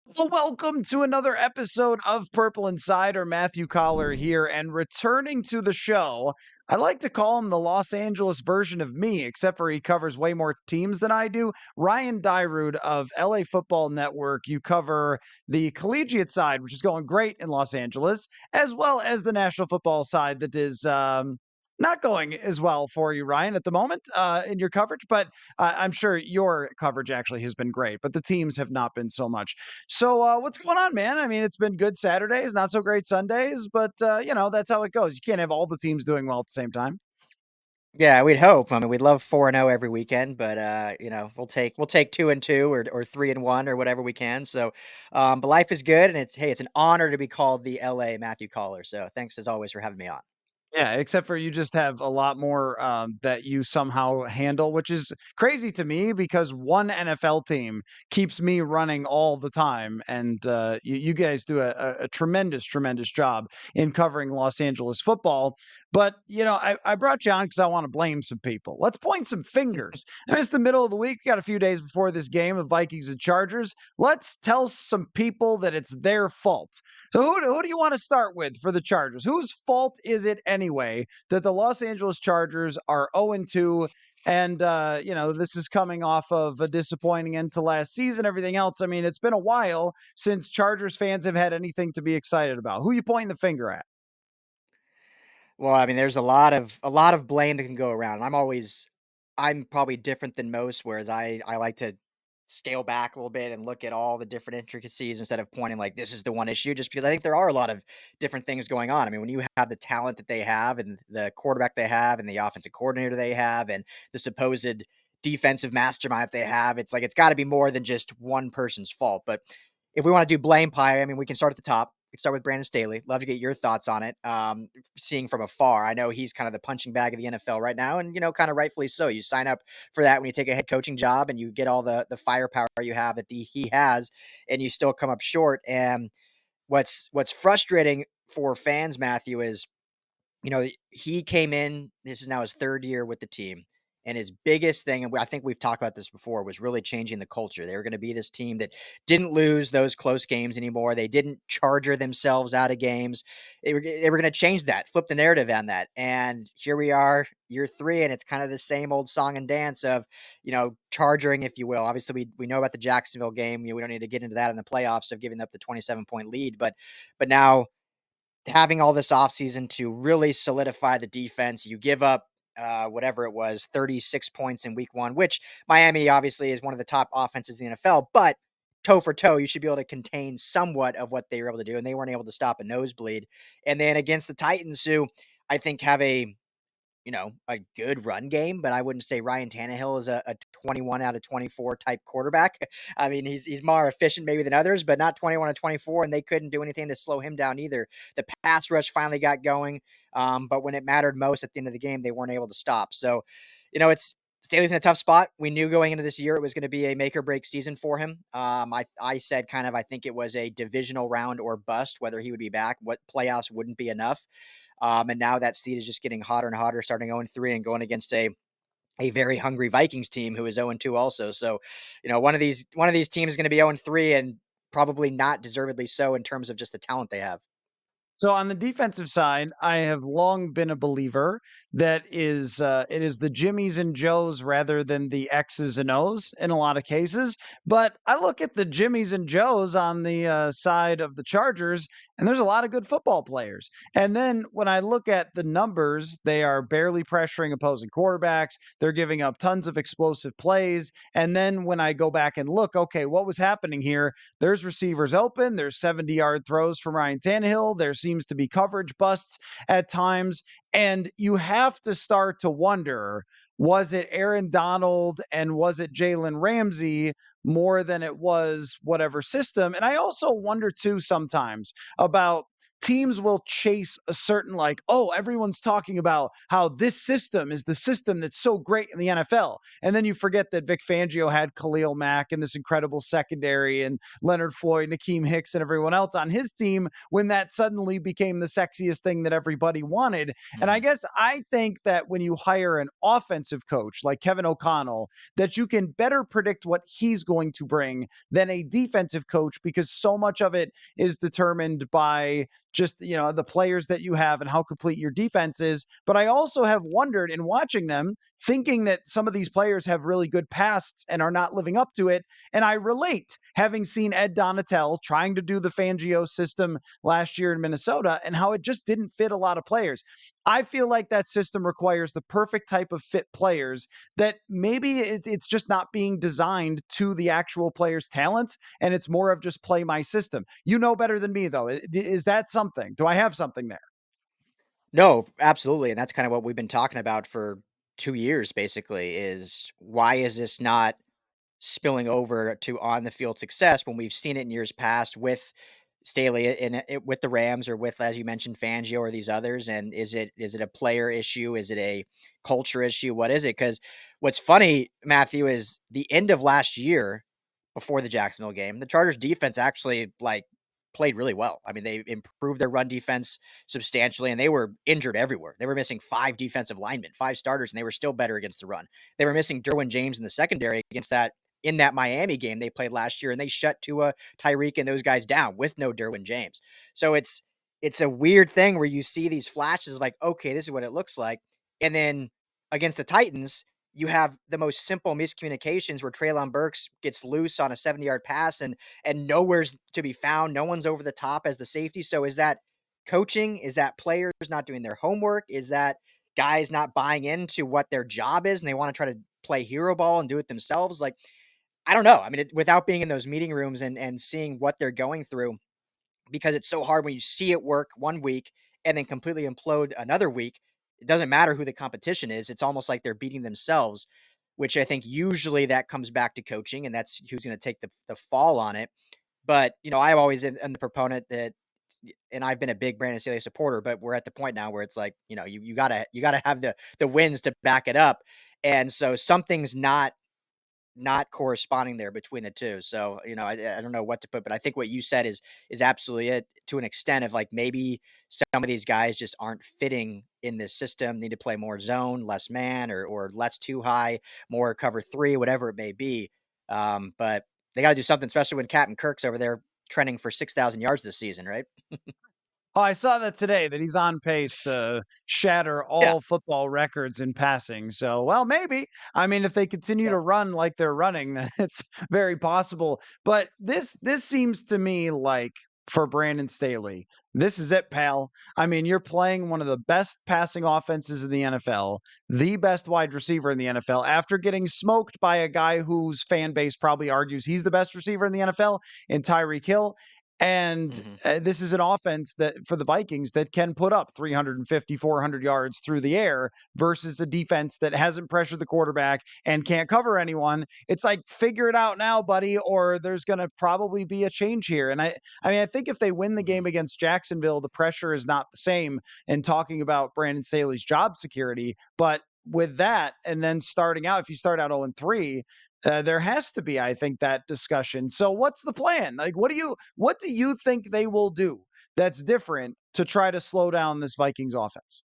Well, welcome to another episode of Purple Insider. Matthew Coller here, and returning to the show. I like to call him the Los Angeles version of me, except for he covers way more teams than I do. Ryan Dyrud of LA Football Network. You cover the collegiate side, which is going great in Los Angeles, as well as the national football side that is not going as well for you, Ryan, at the moment in your coverage. But I'm sure your coverage actually has been great, but the teams have not been so much. So, what's going on, man? I mean, it's been good Saturdays, not so great Sundays, but that's how it goes. You can't have all the teams doing well at the same time. Yeah, we'd hope. I mean, we'd love 4-0 every weekend, but we'll take 2-2 or 3-1 or whatever we can. So, but life is good, and it's an honor to be called the LA Matthew Caller. So, thanks as always for having me on. Yeah, except for you just have a lot more that you somehow handle, which is crazy to me because one NFL team keeps me running all the time, and you guys do a tremendous, tremendous job in covering Los Angeles football. But I brought you on because I want to blame some people. Let's point some fingers. I mean, it's the middle of the week. We got a few days before this game of Vikings and Chargers. Let's tell some people that it's their fault. So who do you want to start with for the Chargers? Whose fault is it anyway that the Los Angeles Chargers are 0-2? And this is coming off of a disappointing end to last season, everything else. I mean, it's been a while since Chargers fans have had anything to be excited about. Who you pointing the finger at? Well, I mean, there's a lot of blame that can go around. I'm probably different than most, whereas I like to scale back a little bit and look at all the different intricacies instead of pointing like this is the one issue, just because I think there are a lot of different things going on. I mean, when you have the talent that they have and the quarterback they have and the offensive coordinator they have and the supposed defensive mastermind that they have, it's like it's got to be more than just one person's fault. But if we want to do blame pie, I mean, we can start at the top. We can start with Brandon Staley. Love to get your thoughts on it. Seeing from afar, I know he's kind of the punching bag of the NFL right now, and kind of rightfully so. You sign up for that when you take a head coaching job, and you get all the firepower you have that he has, and you still come up short. And what's frustrating for fans, Matthew, is he came in. This is now his third year with the team. And his biggest thing, and I think we've talked about this before, was really changing the culture. They were going to be this team that didn't lose those close games anymore. They didn't charger themselves out of games. They were going to change that, flip the narrative on that. And here we are, year three, and it's kind of the same old song and dance of, charging, if you will. Obviously, we know about the Jacksonville game. We don't need to get into that in the playoffs of giving up the 27-point lead, but now having all this offseason to really solidify the defense. You give up whatever it was, 36 points in week one, which Miami obviously is one of the top offenses in the NFL, but toe for toe, you should be able to contain somewhat of what they were able to do. And they weren't able to stop a nosebleed. And then against the Titans, who I think have a good run game, but I wouldn't say Ryan Tannehill is a 21 out of 24 type quarterback. I mean, he's more efficient maybe than others, but not 21 to 24, and they couldn't do anything to slow him down either. The pass rush finally got going, but when it mattered most at the end of the game, they weren't able to stop. So, it's Staley's in a tough spot. We knew going into this year it was going to be a make or break season for him. I said I think it was a divisional round or bust, whether he would be back, what playoffs wouldn't be enough. And now that seed is just getting hotter and hotter, starting 0-3 and going against a very hungry Vikings team who is 0-2 also. So, one of these teams is going to be 0-3 and probably not deservedly so in terms of just the talent they have. So on the defensive side, I have long been a believer that it is the Jimmies and Joes rather than the X's and O's in a lot of cases. But I look at the Jimmies and Joes on the side of the Chargers, and there's a lot of good football players. And then when I look at the numbers, they are barely pressuring opposing quarterbacks. They're giving up tons of explosive plays. And then when I go back and look, okay, what was happening here? There's receivers open. There's 70-yard throws from Ryan Tannehill. There seems to be coverage busts at times. And you have to start to wonder, was it Aaron Donald and was it Jalen Ramsey more than it was whatever system? And I also wonder too sometimes about teams will chase a certain, like, oh, everyone's talking about how this system is the system that's so great in the NFL. And then you forget that Vic Fangio had Khalil Mack and this incredible secondary and Leonard Floyd, Nakeem Hicks, and everyone else on his team when that suddenly became the sexiest thing that everybody wanted. And I Mhm. guess I think that when you hire an offensive coach like Kevin O'Connell, that you can better predict what he's going to bring than a defensive coach, because so much of it is determined by just, the players that you have and how complete your defense is. But I also have wondered in watching them, thinking that some of these players have really good pasts and are not living up to it. And I relate, having seen Ed Donatel trying to do the Fangio system last year in Minnesota and how it just didn't fit a lot of players. I feel like that system requires the perfect type of fit players that maybe it's just not being designed to the actual player's talents, and it's more of just play my system. You know better than me, though. Is that something? Do I have something there? No, absolutely, and that's kind of what we've been talking about for 2 years basically, is why is this not spilling over to on the field success when we've seen it in years past with Staley in it with the Rams or with, as you mentioned, Fangio or these others? And is it a player issue? Is it a culture issue? What is it? Because what's funny, Matthew, is the end of last year before the Jacksonville game, the Chargers defense actually played really well. I mean, they improved their run defense substantially, and they were injured everywhere. They were missing 5 defensive linemen, 5 starters, and they were still better against the run. They were missing Derwin James in the secondary against that in that Miami game they played last year, and they shut Tua, Tyreek, and those guys down with no Derwin James. So it's a weird thing where you see these flashes of like, okay, this is what it looks like, and then against the Titans, you have the most simple miscommunications where Treylon Burks gets loose on a 70-yard pass and nowhere's to be found. No one's over the top as the safety. So is that coaching? Is that players not doing their homework? Is that guys not buying into what their job is and they want to try to play hero ball and do it themselves? Like, I don't know. I mean, without being in those meeting rooms and seeing what they're going through, because it's so hard when you see it work one week and then completely implode another week. It doesn't matter who the competition is. It's almost like they're beating themselves, which I think usually that comes back to coaching, and that's who's going to take the fall on it. But I've always am the proponent that, and I've been a big Brandon Staley supporter, but we're at the point now where it's like, you gotta have the wins to back it up, and so something's not corresponding there between the two. So, I don't know what to put, but I think what you said is absolutely it, to an extent of like maybe some of these guys just aren't fitting in this system, need to play more zone, less man, or less too high, more cover three, whatever it may be. But they got to do something, especially when Captain Kirk's over there trending for 6,000 yards this season, right? Oh, I saw that today, that he's on pace to shatter Yeah. all football records in passing. So, well, maybe. I mean, if they continue Yeah. to run like they're running, then it's very possible. But this seems to me like, for Brandon Staley, this is it, pal. I mean, you're playing one of the best passing offenses in the NFL, the best wide receiver in the NFL, after getting smoked by a guy whose fan base probably argues he's the best receiver in the NFL, in Tyreek Hill. And Hmm. this is an offense that, for the Vikings, that can put up 350, 400 yards through the air, versus a defense that hasn't pressured the quarterback and can't cover anyone. It's like, figure it out now, buddy, or there's going to probably be a change here. And I mean, I think if they win the Hmm. game against Jacksonville, the pressure is not the same. And talking about Brandon Staley's job security, but with that, and then starting out, if you start out 0-3, there has to be, I think, that discussion. So what's the plan? Like, what do you think they will do that's different to try to slow down this Vikings offense?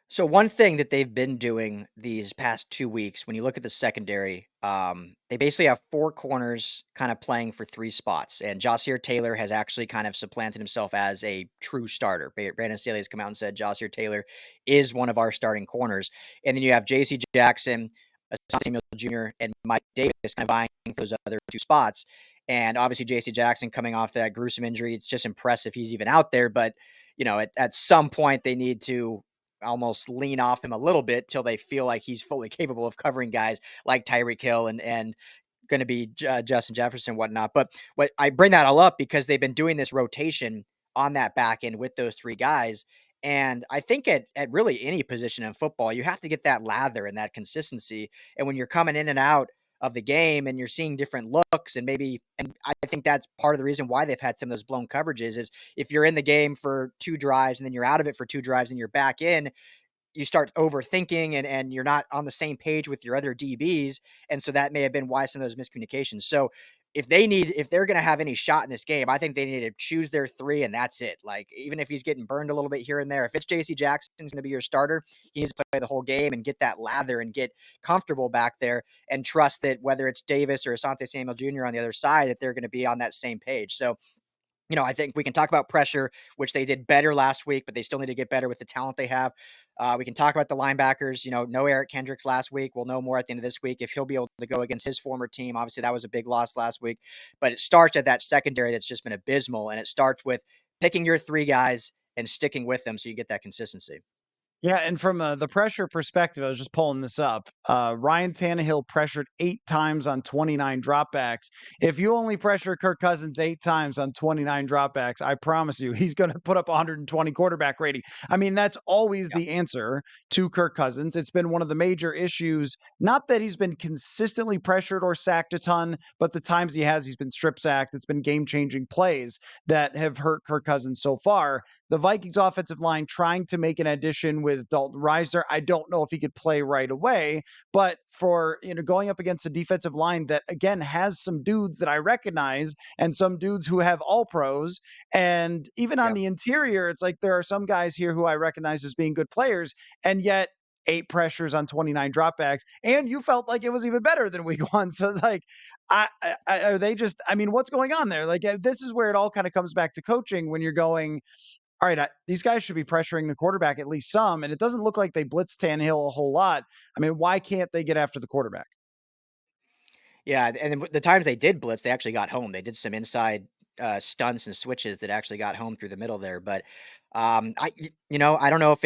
So one thing that they've been doing these past 2 weeks, when you look at the secondary, they basically have 4 corners kind of playing for 3 spots, and Ja'Sir Taylor has actually kind of supplanted himself as a true starter. Brandon Staley has come out and said Ja'Sir Taylor is one of our starting corners, and then you have J.C. Jackson, Samuel Jr., and Mike Davis kind of vying for those other 2 spots. And obviously, J.C. Jackson coming off that gruesome injury, it's just impressive he's even out there. But at some point they need to almost lean off him a little bit till they feel like he's fully capable of covering guys like Tyreek Hill and going to be Justin Jefferson and whatnot. But what I bring that all up because they've been doing this rotation on that back end with those 3 guys. And I think at really any position in football, you have to get that lather and that consistency. And when you're coming in and out of the game, and you're seeing different looks, and maybe, and I think that's part of the reason why they've had some of those blown coverages is if you're in the game for 2 drives and then you're out of it for 2 drives and you're back in, you start overthinking, and you're not on the same page with your other DBs. And so that may have been why some of those miscommunications. So if they're going to have any shot in this game, I think they need to choose their three and that's it. Like, even if he's getting burned a little bit here and there, if it's JC Jackson's going to be your starter, he needs to play the whole game and get that lather and get comfortable back there and trust that whether it's Davis or Asante Samuel Jr. on the other side, that they're going to be on that same page. So, I think we can talk about pressure, which they did better last week, but they still need to get better with the talent they have. We can talk about the linebackers. No Eric Kendricks last week. We'll know more at the end of this week if he'll be able to go against his former team. Obviously, that was a big loss last week, but it starts at that secondary that's just been abysmal, and it starts with picking your three guys and sticking with them so you get that consistency. Yeah, and from the pressure perspective, I was just pulling this up. Ryan Tannehill pressured 8 times on 29 dropbacks. If you only pressure Kirk Cousins 8 times on 29 dropbacks, I promise you, he's going to put up 120 quarterback rating. I mean, that's always Yeah, the answer to Kirk Cousins. It's been one of the major issues. Not that he's been consistently pressured or sacked a ton, but the times he has, he's been strip sacked. It's been game changing plays that have hurt Kirk Cousins so far. The Vikings offensive line trying to make an addition with Dalton Risner. I don't know if he could play right away, but for going up against a defensive line that again has some dudes that I recognize and some dudes who have all pros, and even on yeah. the interior, it's like there are some guys here who I recognize as being good players, and yet 8 pressures on 29 dropbacks, and you felt like it was even better than week one. So it's like, are they just? I mean, what's going on there? Like, this is where it all kind of comes back to coaching when you're going, all right, these guys should be pressuring the quarterback at least some, and it doesn't look like they blitz Tannehill a whole lot. I mean, why can't they get after the quarterback? Yeah, and then the times they did blitz, they actually got home. They did some inside stunts and switches that actually got home through the middle there. But I don't know if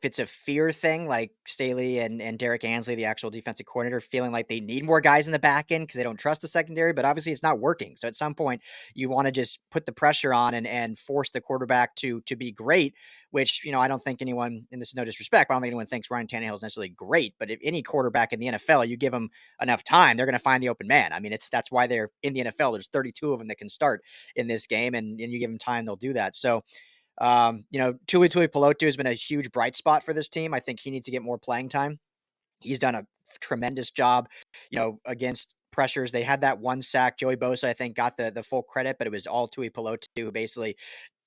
it's a fear thing, like Staley and Derek Ansley, the actual defensive coordinator, feeling like they need more guys in the back end because they don't trust the secondary. But obviously, it's not working. So at some point, you want to just put the pressure on and force the quarterback to be great. Which I don't think anyone, and this is no disrespect, but I don't think anyone thinks Ryan Tannehill is necessarily great. But if any quarterback in the NFL, you give him enough time, they're going to find the open man. I mean, that's why they're in the NFL. There's 32 of them that can start in this game, and you give them time, they'll do that. So, Tuli Pelotu has been a huge bright spot for this team. I think he needs to get more playing time. He's done a tremendous job, against pressures. They had that one sack. Joey Bosa, I think, got the full credit, but it was all Tui Pelotu who basically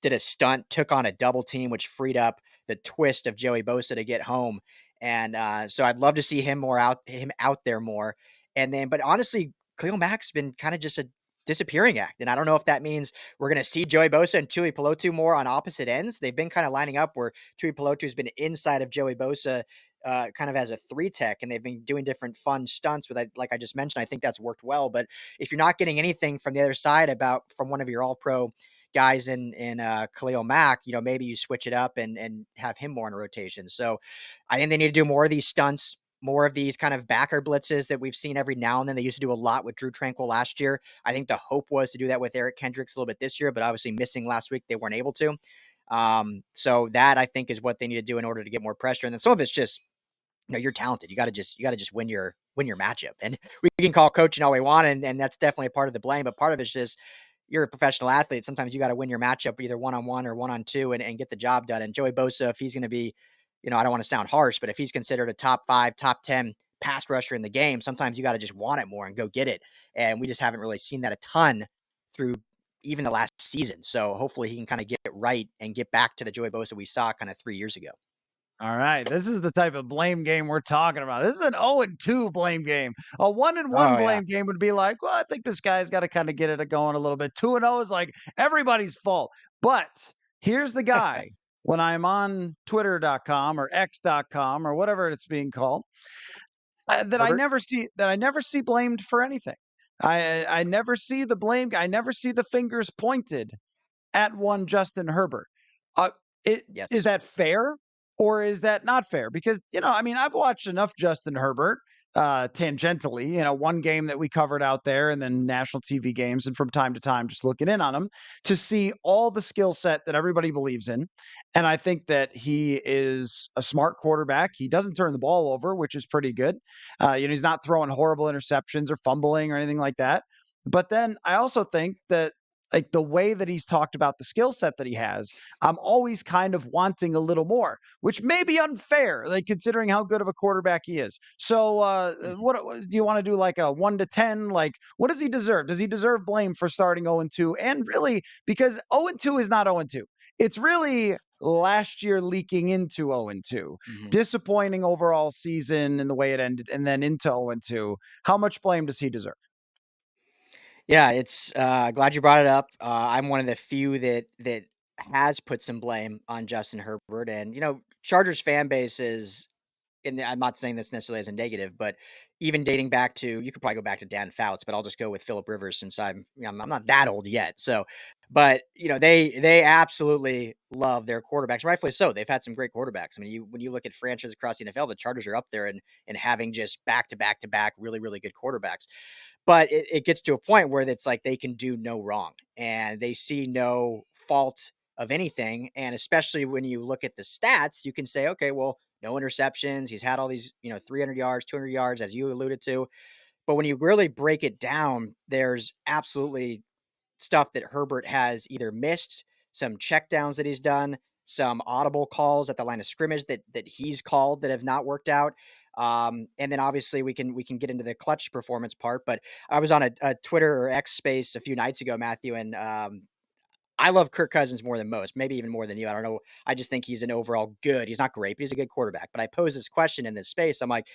did a stunt, took on a double team, which freed up the twist of Joey Bosa to get home. And so I'd love to see him out there more. And then, but honestly, Khalil Mack's been kind of just a disappearing act. And I don't know if that means we're going to see Joey Bosa and Tui Pelotu more on opposite ends. They've been kind of lining up where Tui Pelotu has been inside of Joey Bosa, kind of as a 3 tech, and they've been doing different fun stunts with, like I just mentioned. I think that's worked well. But if you're not getting anything from the other side from one of your All Pro guys in Khalil Mack, maybe you switch it up and have him more in a rotation. So I think they need to do more of these stunts, more of these kind of backer blitzes that we've seen every now and then. They used to do a lot with Drew Tranquil last year. I think the hope was to do that with Eric Kendricks a little bit this year, but obviously missing last week, they weren't able to. So that I think is what they need to do in order to get more pressure. And then some of it's just, you're talented. You gotta just win your matchup. And we can call coaching all we want, and that's definitely a part of the blame. But part of it's just you're a professional athlete. Sometimes you got to win your matchup either 1-on-1 or 1-on-2 and get the job done. And Joey Bosa, if he's going to be, I don't want to sound harsh, but if he's considered a top 5, top 10 pass rusher in the game, sometimes you got to just want it more and go get it. And we just haven't really seen that a ton through even the last season. So hopefully he can kind of get it right and get back to the Joey Bosa we saw kind of 3 years ago. All right, this is the type of blame game we're talking about. This is an 0-2 blame game. A 1-1 Oh yeah. blame game would be like, well, I think this guy's got to kind of get it going a little bit. 2-0 is like everybody's fault. But here's the guy when I'm on twitter.com or x.com or whatever it's being called, that I Herbert. never see blamed for anything. I never see the blame. I never see the fingers pointed at one Justin Herbert. Uh, is Yes. that fair or is that not fair? Because I mean, I've watched enough Justin Herbert tangentially, one game that we covered out there and then national TV games, and from time to time just looking in on him to see all the skill set that everybody believes in. And I think that he is a smart quarterback. He doesn't turn the ball over, which is pretty good. He's not throwing horrible interceptions or fumbling or anything like that. But then I also think that, like, the way that he's talked about the skill set that he has, I'm always kind of wanting a little more, which may be unfair, like, considering how good of a quarterback he is. So, what do you want to do? Like a 1 to 10? Like, what does he deserve? Does he deserve blame for starting 0-2? And really, because 0-2 is not 0-2, it's really last year leaking into 0-2. Mhm. Disappointing overall season in the way it ended, and then into 0-2. How much blame does he deserve? Yeah, it's glad you brought it up. I'm one of the few that has put some blame on Justin Herbert, and Chargers fan base is I'm not saying this necessarily as a negative, but even dating back to, you could probably go back to Dan Fouts, but I'll just go with Philip Rivers since I'm not that old yet. So, but they absolutely love their quarterbacks, rightfully so. They've had some great quarterbacks. I mean, when you look at franchises across the NFL, the Chargers are up there and having just back to back to back really really good quarterbacks. But it gets to a point where it's like they can do no wrong and they see no fault of anything. And especially when you look at the stats, you can say, okay, well, no interceptions. He's had all these, 300 yards, 200 yards, as you alluded to. But when you really break it down, there's absolutely stuff that Herbert has either missed, some checkdowns that he's done, some audible calls at the line of scrimmage that he's called that have not worked out. And then obviously we can get into the clutch performance part. But I was on a Twitter or X space a few nights ago, Matthew, and I love Kirk Cousins more than most, maybe even more than you. I don't know. I just think he's an overall good. He's not great, but he's a good quarterback. But I pose this question in this space. I'm like,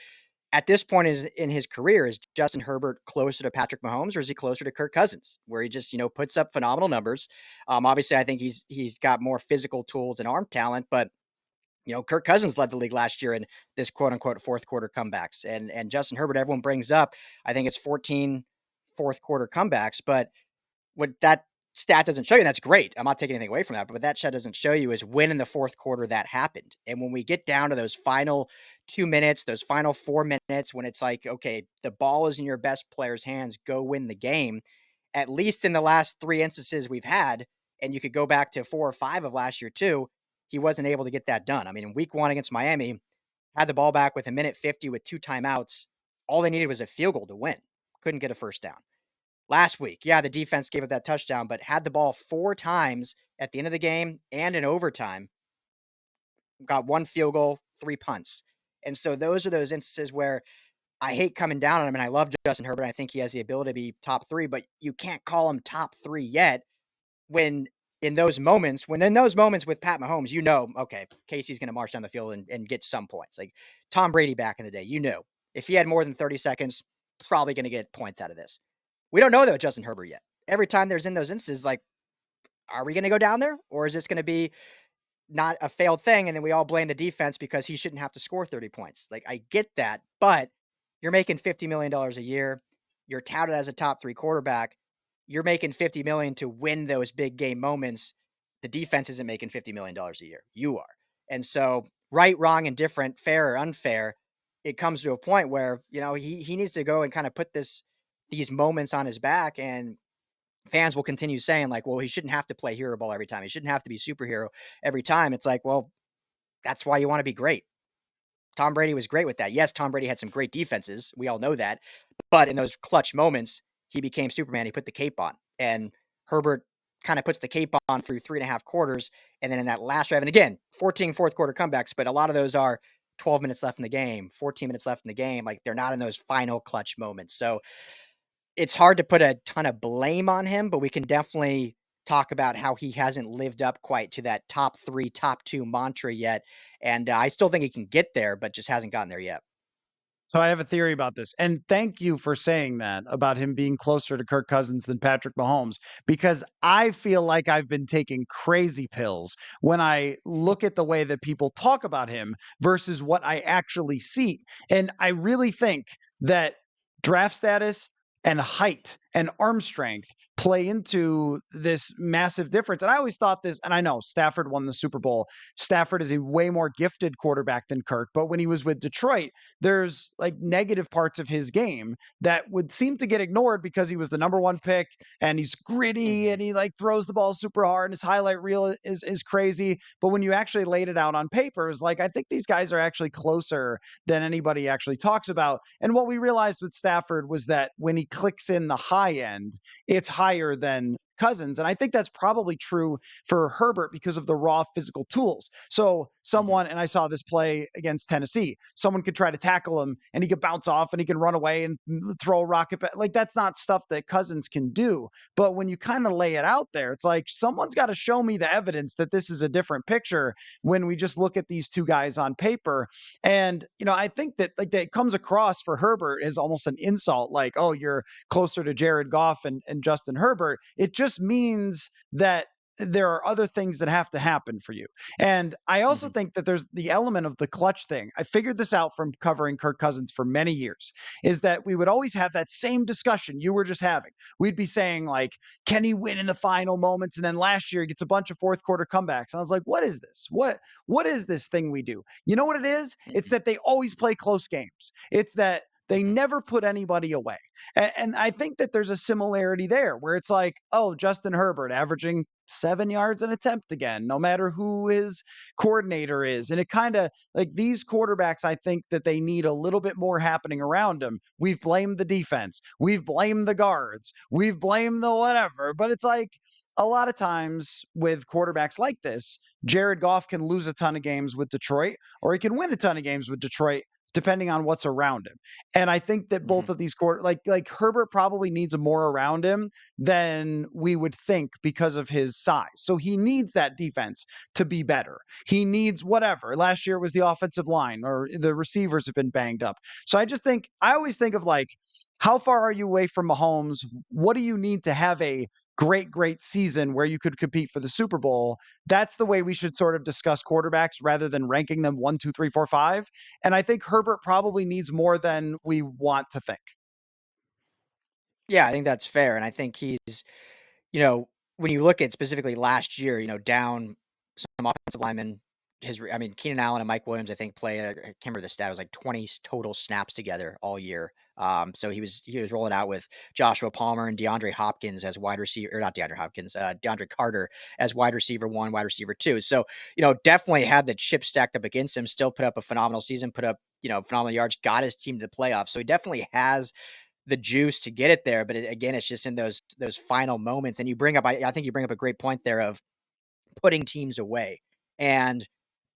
at this point in his career, is Justin Herbert closer to Patrick Mahomes or is he closer to Kirk Cousins, where he just puts up phenomenal numbers? Obviously, I think he's got more physical tools and arm talent, but Kirk Cousins led the league last year in this quote unquote fourth quarter comebacks, and Justin Herbert, everyone brings up, I think it's 14 fourth quarter comebacks, but what that stat doesn't show you, and that's great. I'm not taking anything away from that, but what that stat doesn't show you is when in the fourth quarter that happened. And when we get down to those final 2 minutes, those final 4 minutes, when it's like, okay, the ball is in your best player's hands, go win the game. At least in the last three instances we've had, and you could go back to 4 or 5 of last year too, he wasn't able to get that done. I mean, in week one against Miami, had the ball back with a minute 50 with two timeouts. All they needed was a field goal to win. Couldn't get a first down. Last week, yeah, the defense gave up that touchdown, but had the ball 4 times at the end of the game and in overtime, got one field goal, three punts. And so those are those instances where I hate coming down on him, and I love Justin Herbert. I think he has the ability to be top three, but you can't call him top three yet when in those moments with Pat Mahomes, okay, Casey's going to march down the field and get some points. Like Tom Brady back in the day, if he had more than 30 seconds, probably going to get points out of this. We don't know though, Justin Herbert yet. Every time there's in those instances, like, are we going to go down there, or is this going to be not a failed thing, and then we all blame the defense because he shouldn't have to score 30 points? Like, I get that, but you're making $50 million a year. You're touted as a top three quarterback. You're making $50 million to win those big game moments. The defense isn't making $50 million a year. You are, and so right, wrong, and different, fair or unfair, it comes to a point where he needs to go and kind of put these moments on his back, and fans will continue saying like, well, he shouldn't have to play hero ball every time. He shouldn't have to be superhero every time. It's like, well, that's why you want to be great. Tom Brady was great with that. Yes, Tom Brady had some great defenses. We all know that. But in those clutch moments, he became Superman. He put the cape on. And Herbert kind of puts the cape on through 3.5 quarters. And then in that last drive, and again, 14 fourth quarter comebacks, but a lot of those are 12 minutes left in the game, 14 minutes left in the game. Like, they're not in those final clutch moments. So it's hard to put a ton of blame on him, but we can definitely talk about how he hasn't lived up quite to that top three, top two mantra yet. And I still think he can get there, but just hasn't gotten there yet. So I have a theory about this. And thank you for saying that about him being closer to Kirk Cousins than Patrick Mahomes, because I feel like I've been taking crazy pills when I look at the way that people talk about him versus what I actually see. And I really think that draft status and height and arm strength play into this massive difference. And I always thought this, and I know Stafford won the Super Bowl. Stafford is a way more gifted quarterback than Kirk, but when he was with Detroit, there's like negative parts of his game that would seem to get ignored because he was the number one pick and he's gritty Mhm. and he like throws the ball super hard and his highlight reel is crazy. But when you actually laid it out on paper, it's like I think these guys are actually closer than anybody actually talks about. And what we realized with Stafford was that when he clicks in the high end, it's higher than Cousins. And I think that's probably true for Herbert because of the raw physical tools. So Mhm. someone, and I saw this play against Tennessee, someone could try to tackle him and he could bounce off and he can run away and throw a rocket back. Like that's not stuff that Cousins can do. But when you kind of lay it out there, it's like someone's got to show me the evidence that this is a different picture when we just look at these two guys on paper. And, I think that like that comes across for Herbert as almost an insult, like, oh, you're closer to Jared Goff and Justin Herbert. It just means that there are other things that have to happen for you. And I also Mhm. think that there's the element of the clutch thing. I figured this out from covering Kirk Cousins for many years, is that we would always have that same discussion you were just having. We'd be saying, like, can he win in the final moments? And then last year he gets a bunch of fourth quarter comebacks. And I was like, what is this? What is this thing we do? You know what it is? It's Mhm. that they always play close games. It's that they Mhm. never put anybody away. And I think that there's a similarity there where it's like, oh, Justin Herbert averaging 7 yards an attempt again, no matter who his coordinator is. And it kind of like these quarterbacks, I think that they need a little bit more happening around them. We've blamed the defense, we've blamed the guards, we've blamed the whatever. But it's like, a lot of times with quarterbacks like this, Jared Goff can lose a ton of games with Detroit, or he can win a ton of games with Detroit, depending on what's around him. And I think that both Mhm. of these like Herbert probably needs more around him than we would think because of his size. So he needs that defense to be better. He needs whatever. Last year was the offensive line or the receivers have been banged up. So I always think of like, how far are you away from Mahomes? What do you need to have a great season where you could compete for the Super Bowl? That's the way we should sort of discuss quarterbacks rather than ranking them one, two, three, four, five. And I think Herbert probably needs more than we want to think. Yeah, I think that's fair, and I think he's you know, when you look at specifically last year, down some offensive linemen, I mean, Keenan Allen and Mike Williams, I think play. I can't remember the stat. It was like 20 total snaps together all year. So he was rolling out with Joshua Palmer and DeAndre Hopkins as wide receiver, or not DeAndre Hopkins, DeAndre Carter as wide receiver one, wide receiver two. So definitely had the chip stacked up against him. Still put up a phenomenal season, put up phenomenal yards, got his team to the playoffs. So he definitely has the juice to get it there. But again, it's just in those final moments. And you bring up, I think you bring up a great point there of putting teams away. And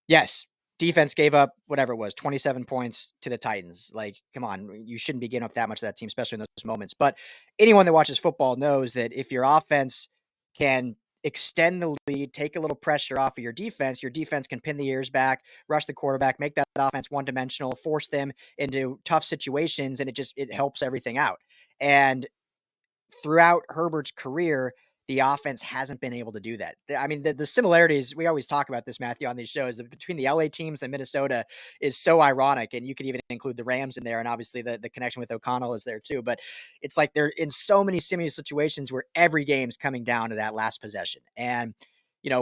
yes, defense gave up whatever it was, 27 points to the Titans. Like, come on, you shouldn't be giving up that much to that team, especially in those moments. But anyone that watches football knows that if your offense can extend the lead, take a little pressure off of your defense can pin the ears back, rush the quarterback, make that offense one dimensional, force them into tough situations, and it helps everything out. And throughout Herbert's career, the offense hasn't been able to do that. I mean, the similarities, we always talk about this, Matthew, on these shows, between the LA teams and Minnesota is so ironic. And you could even include the Rams in there. And obviously the connection with O'Connell is there too. But it's like they're in so many similar situations where every game's coming down to that last possession. And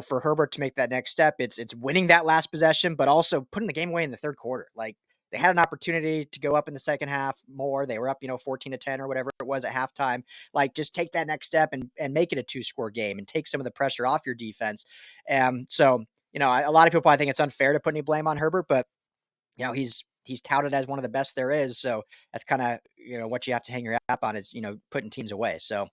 for Herbert to make that next step, it's winning that last possession, but also putting the game away in the third quarter. Like, they had an opportunity to go up in the second half more. They were up, 14-10 or whatever it was at halftime. Like, just take that next step and make it a two-score game and take some of the pressure off your defense. So, a lot of people probably think it's unfair to put any blame on Herbert, but he's touted as one of the best there is. So that's kind of what you have to hang your hat on is putting teams away. So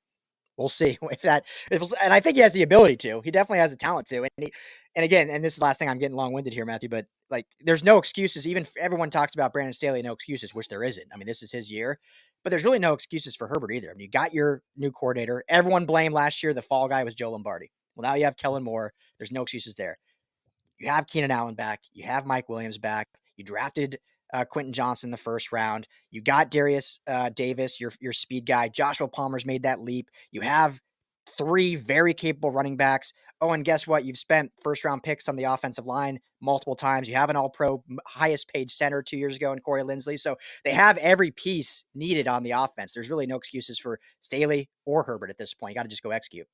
we'll see and I think he has the ability to. He definitely has the talent to. And again, and this is the last thing, I'm getting long winded here, Matthew, but like, there's no excuses. Even everyone talks about Brandon Staley, no excuses, which there isn't. I mean, this is his year, but there's really no excuses for Herbert either. I mean, you got your new coordinator. Everyone blamed last year the fall guy was Joe Lombardi. Well, now you have Kellen Moore. There's no excuses there. You have Keenan Allen back. You have Mike Williams back. You drafted Quentin Johnson in the first round. You got Darius Davis, your speed guy. Joshua Palmer's made that leap. You have three very capable running backs, Oh, and guess what? You've spent first round picks on the offensive line multiple times. You have an all pro, highest paid center 2 years ago in Corey Linsley. So they have every piece needed on the offense. There's really no excuses for Staley or Herbert at this point. You got to just go execute.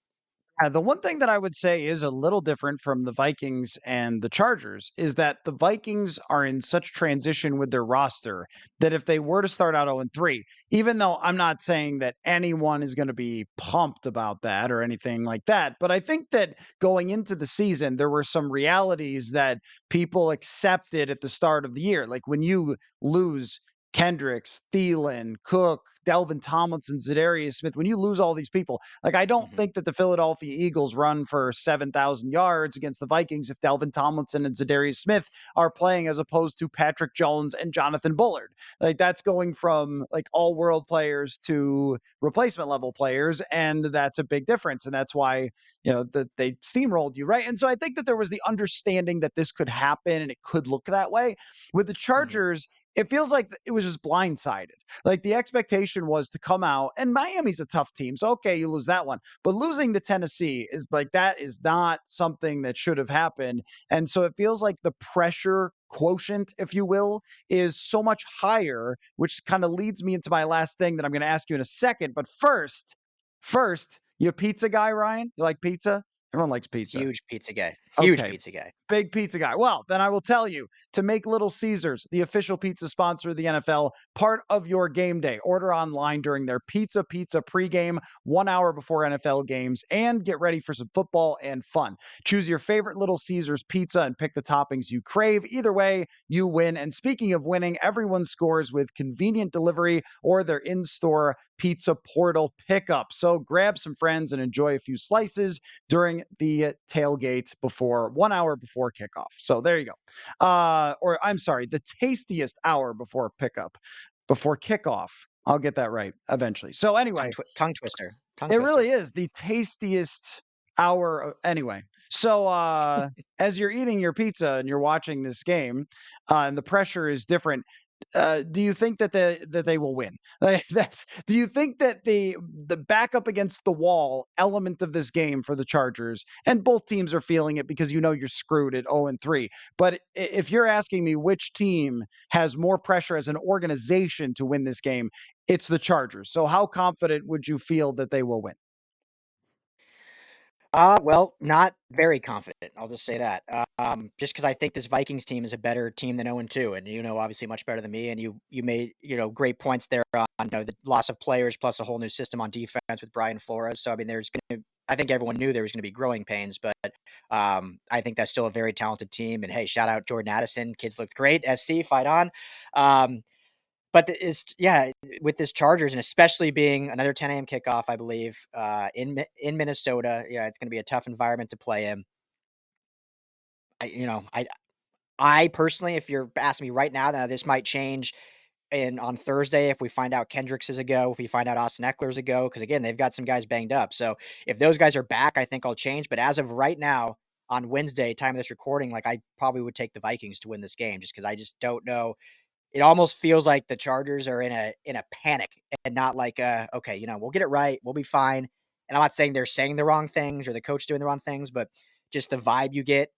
The one thing that I would say is a little different from the Vikings and the Chargers is that the Vikings are in such transition with their roster that if they were to start out 0-3, even though I'm not saying that anyone is going to be pumped about that or anything like that, but I think that going into the season, there were some realities that people accepted at the start of the year. Like when you lose Kendricks, Thielen, Cook, Delvin Tomlinson, Zadarius Smith, when you lose all these people, like, I don't Mhm. think that the Philadelphia Eagles run for 7,000 yards against the Vikings if Delvin Tomlinson and Zadarius Smith are playing as opposed to Patrick Jones and Jonathan Bullard. Like, that's going from like all world players to replacement level players. And that's a big difference. And that's why, that they steamrolled you. Right. And so I think that there was the understanding that this could happen and it could look that way. With the Mhm. Chargers, it feels like it was just blindsided. Like the expectation was to come out, and Miami's a tough team. So, okay, you lose that one. But losing to Tennessee is like, that is not something that should have happened. And so it feels like the pressure quotient, if you will, is so much higher, which kind of leads me into my last thing that I'm going to ask you in a second. But first, you a pizza guy, Ryan? You like pizza? Everyone likes pizza. Huge pizza guy. Huge Okay. pizza guy. Big pizza guy. Well, then I will tell you to make Little Caesars the official pizza sponsor of the NFL part of your game day. Order online during their Pizza pregame 1 hour before NFL games and get ready for some football and fun. Choose your favorite Little Caesars pizza and pick the toppings you crave. Either way, you win. And speaking of winning, everyone scores with convenient delivery or their in store pizza portal pickup. So grab some friends and enjoy a few slices during the tailgate before 1 hour before kickoff. So there you go. Or I'm sorry, the tastiest hour before before kickoff. I'll get that right eventually. So It's anyway, tongue twister. Tongue it twister. really is the tastiest hour. Anyway, so as you're eating your pizza and you're watching this game, and the pressure is different, do you think that they will win? Like that's do you think that the back up against the wall element of this game for the Chargers, and both teams are feeling it because you're screwed at 0-3. But if you're asking me which team has more pressure as an organization to win this game, it's the Chargers. So how confident would you feel that they will win? Well, not very confident. I'll just say that. Just because I think this Vikings team is a better team than 0-2, and obviously much better than me. And you made great points there on the loss of players plus a whole new system on defense with Brian Flores. So I mean, I think everyone knew there was going to be growing pains, but I think that's still a very talented team. And hey, shout out Jordan Addison, kids looked great. SC, fight on. Um, but it's yeah, with this Chargers and especially being another 10 a.m. kickoff, I believe, in Minnesota. Yeah, it's going to be a tough environment to play in. I you know I personally, if you're asking me right now, this might change. And on Thursday, if we find out Kendricks is a go, if we find out Austin Eckler's a go, because again, they've got some guys banged up. So if those guys are back, I think I'll change. But as of right now, on Wednesday, time of this recording, like I probably would take the Vikings to win this game, just because I just don't know. It almost feels like the Chargers are in a panic and not like, okay, we'll get it right, we'll be fine. And I'm not saying they're saying the wrong things or the coach doing the wrong things, but just the vibe you get,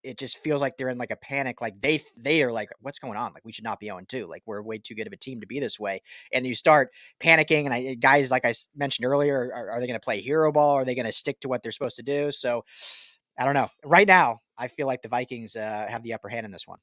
it just feels like they're in like a panic. Like they are like, what's going on? Like we should not be 0-2. Like we're way too good of a team to be this way. And you start panicking, and guys like mentioned earlier, are they going to play hero ball? Are they going to stick to what they're supposed to do? So I don't know. Right now, I feel like the Vikings have the upper hand in this one.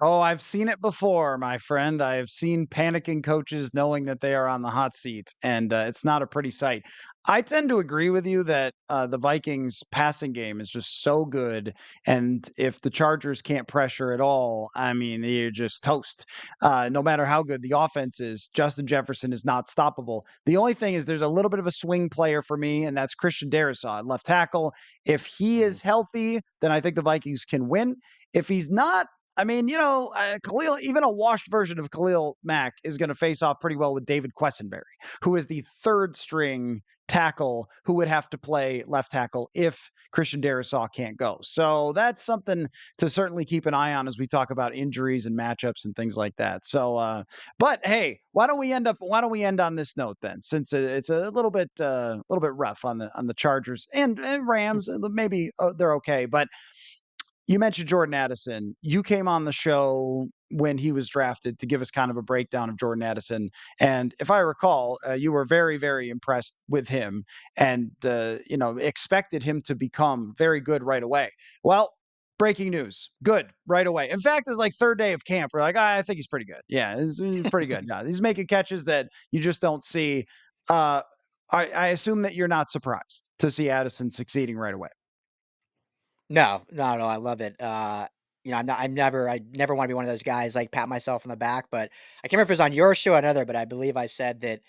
Oh, I've seen it before, my friend. I've seen panicking coaches knowing that they are on the hot seat, and it's not a pretty sight. I tend to agree with you that the Vikings' passing game is just so good, and if the Chargers can't pressure at all, I mean, you're just toast. No matter how good the offense is, Justin Jefferson is not stoppable. The only thing is, there's a little bit of a swing player for me, and that's Christian Darrisaw, left tackle. If he Mhm. is healthy, then I think the Vikings can win. If he's not, I mean, Khalil, even a washed version of Khalil Mack is going to face off pretty well with David Quessenberry, who is the third string tackle who would have to play left tackle if Christian Darrisaw can't go. So that's something to certainly keep an eye on as we talk about injuries and matchups and things like that. So, but hey, why don't we end on this note then, since it's a little bit rough on the Chargers and Rams. Maybe they're okay, but you mentioned Jordan Addison. You came on the show when he was drafted to give us kind of a breakdown of Jordan Addison. And if I recall, you were very, very impressed with him and, expected him to become very good right away. Well, breaking news. Good right away. In fact, it's like third day of camp. We're like, I think he's pretty good. Yeah, he's pretty good. Yeah, he's making catches that you just don't see. Uh, I assume that you're not surprised to see Addison succeeding right away. No, not at all. I love it. I never want to be one of those guys like pat myself on the back, but I can't remember if it was on your show or another, but I believe I said that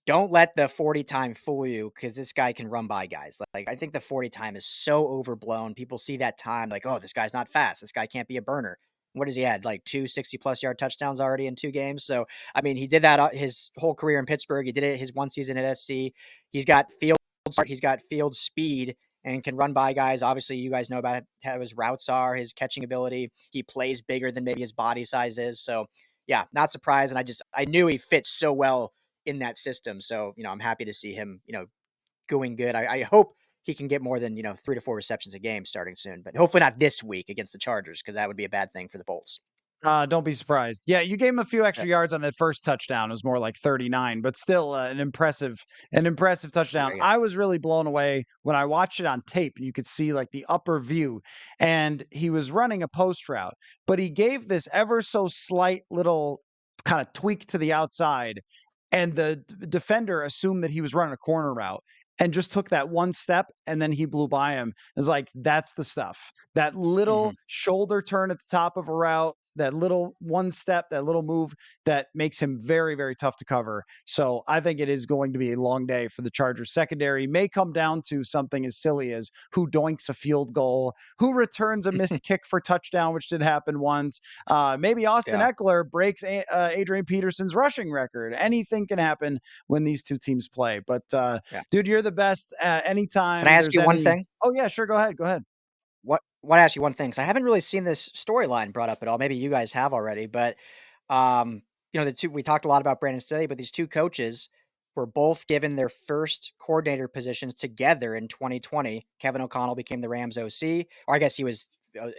don't let the 40 time fool you because this guy can run by guys. Like, I think the 40 time is so overblown. People see that time like, oh, this guy's not fast. This guy can't be a burner. What has he had? Like two 60+ yard touchdowns already in 2 games. So, I mean, he did that his whole career in Pittsburgh. He did it his one season at SC. He's got field start, he's got field speed and can run by guys. Obviously, you guys know about how his routes are, his catching ability. He plays bigger than maybe his body size is. So, yeah, not surprised. And I knew he fits so well in that system. So, I'm happy to see him, going good. I hope he can get more than, 3 to 4 receptions a game starting soon, but hopefully not this week against the Chargers because that would be a bad thing for the Bolts. Don't be surprised. Yeah, you gave him a few Yeah, extra yards on that first touchdown. It was more like 39, but still an impressive touchdown. very good. I was really blown away when I watched it on tape. You could see like the upper view, and he was running a post route, but he gave this ever so slight little kind of tweak to the outside, and the defender assumed that he was running a corner route. And just took that one step and then he blew by him. It's like, that's the stuff. That little Hmm. shoulder turn at the top of a route, that little one step, that little move that makes him very, very tough to cover. So I think it is going to be a long day for the Chargers secondary. May come down to something as silly as who doinks a field goal, who returns a missed kick for touchdown, which did happen once. Maybe Austin Yeah. Eckler breaks Adrian Peterson's rushing record. Anything can happen when these two teams play. But Yeah. dude, you're the best. Can I Anytime ask there's you one any. thing? Oh yeah, sure. Go ahead. Go ahead. What wanna ask you one thing, 'cause I haven't really seen this storyline brought up at all. Maybe you guys have already, but, um, the 2 we talked a lot about Brandon Staley, but these 2 coaches were both given their first coordinator positions together in 2020. Kevin O'Connell became the Rams OC, or I guess he was,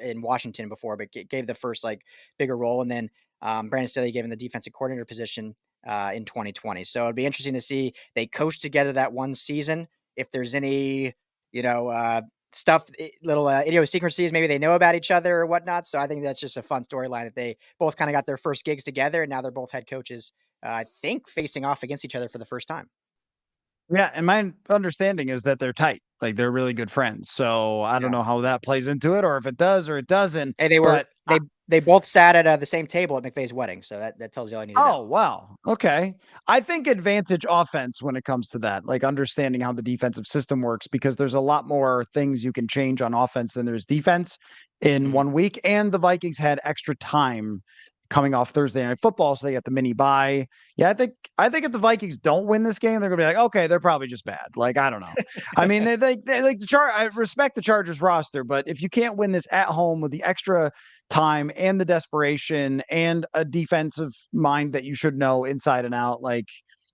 in Washington before, but gave the first, like, bigger role, and then, Brandon Staley gave him the defensive coordinator position, in 2020. So it'd be interesting to see they coached together that one season, if there's any, you know, uh stuff, little idiosyncrasies maybe they know about each other or whatnot. So I think that's just a fun storyline that they both kind of got their first gigs together, and now they're both head coaches. I think facing off against each other for the first time. Yeah, and my understanding is that they're tight. Like they're really good friends. So I don't Yeah. know how that plays into it, or if it does or it doesn't. Hey, they were But they both sat at the same table at McVay's wedding, so that tells you all I need to know. oh, wow. Okay. I think advantage offense when it comes to that, like understanding how the defensive system works, because there's a lot more things you can change on offense than there's defense in Hmm. 1 week. And the Vikings had extra time coming off Thursday night football, so they got the mini bye. Yeah, I think if the Vikings don't win this game, they're gonna be like, okay, they're probably just bad. Like, I don't know. I mean, they like I respect the Chargers roster, but if you can't win this at home with the extra time and the desperation and a defensive mind that you should know inside and out. Like,